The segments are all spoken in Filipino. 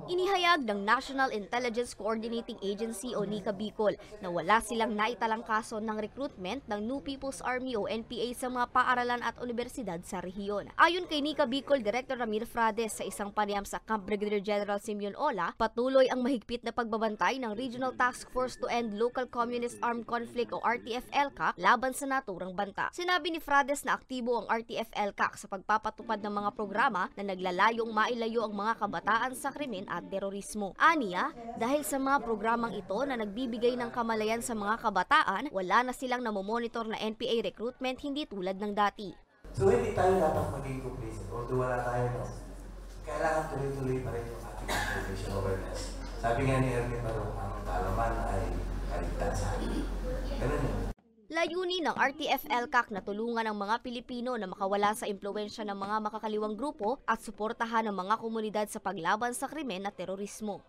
Inihayag ng National Intelligence Coordinating Agency o NICA Bicol na wala silang naitalang kaso ng recruitment ng New People's Army o NPA sa mga paaralan at universidad sa rehiyon. Ayon kay NICA Bicol Director Ramir Frades sa isang panayam sa Camp Brigadier General Simeon Ola, patuloy ang mahigpit na pagbabantay ng Regional Task Force to End Local Communist Armed Conflict o RTF-ELCAC laban sa naturang banta. Sinabi ni Frades na aktibo ang RTF-ELCAC sa pagpapatupad ng mga programa na naglalayong mailayo ang mga kabataan sa krimen at terorismo. Aniya, dahil sa mga programang ito na nagbibigay ng kamalayan sa mga kabataan, wala na silang namomonitor na NPA recruitment hindi tulad ng dati. So hindi tayo dapat maging complacent, although wala tayo, no? Kailangan tuloy-tuloy pa rin yung ating information awareness. Sabi nga ni Ernie Barong, ang kaalaman ay kaligtasan. Ganun yun. Layunin ng RTF-ELCAC na tulungan ang mga Pilipino na makawala sa impluwensya ng mga makakaliwang grupo at suportahan ang mga komunidad sa paglaban sa krimen at terorismo.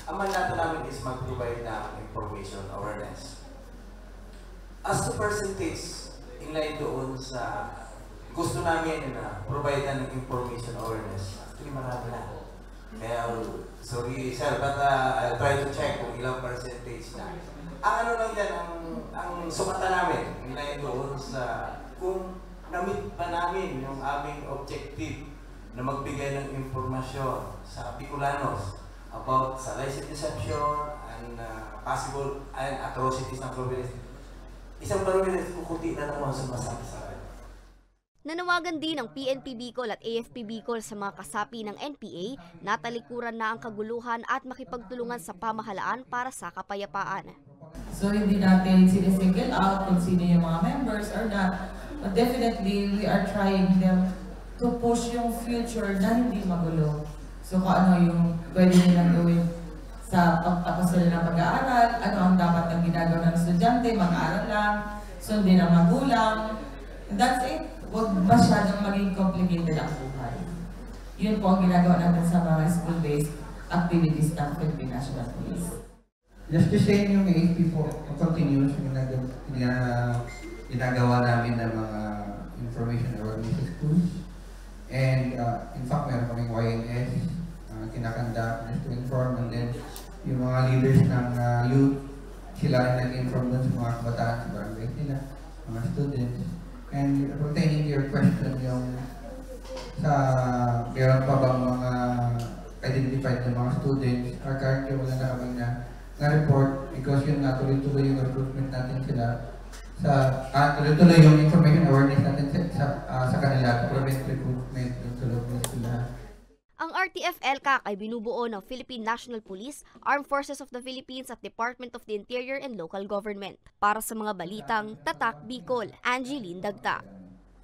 Ang mandato namin is mag-provide ng information awareness. As to percentage, in line doon sa gusto namin na provide ng information awareness, actually marami na. Kaya, sorry sir, but I'll try to check kung ilang percentage na. Ang ano lang yan, ang sukatan namin, nilay doon sa kung na-meet ba namin yung aming objective na magbigay ng informasyon sa Bicolanos about sa license deception and possible and atrocities ng province. Isang province kukunti na naman sumasabi sa akin. Nanawagan din ng PNP Bicol at AFP Bicol sa mga kasapi ng NPA na talikuran na ang kaguluhan at makipagtulungan sa pamahalaan para sa kapayapaan. So hindi natin sinisingle out kung sino yung mga members or not. But definitely, we are trying them to push yung future na hindi magulo. So kung ano yung pwede nilang gawin sa pagtapos nila ng pag-aaral, ano ang dapat ang ginagawa ng estudyante, mag-aaral lang, sundin ang magulang. And that's it. Huwag masyadong maging complicated ang buhay. Yun po ang ginagawa natin sa mga school-based activities ng Philippine National Police. Just to say yung AFP po, continuous yung ginagawa namin ng mga information awareness sa schools. And in fact, meron kaming YNS, kinakanda just to inform, and then yung mga leaders ng youth, sila rin nag-inform dun sa mga kabataan sa barangay nila, mga students. And pertaining to your question, yung sa meron pa bang mga identified na mga students, currently wala na kami na-report because yun nga tuloy-tuloy yung recruitment natin sila sa tuloy-tuloy yung information awareness natin sa kanila to prevent recruitment yung tulog na sila. Ang RTF-ELCAC ay binubuo ng Philippine National Police, Armed Forces of the Philippines at Department of the Interior and Local Government. Para sa mga balitang Tatak Bicol, Angeline Dagta.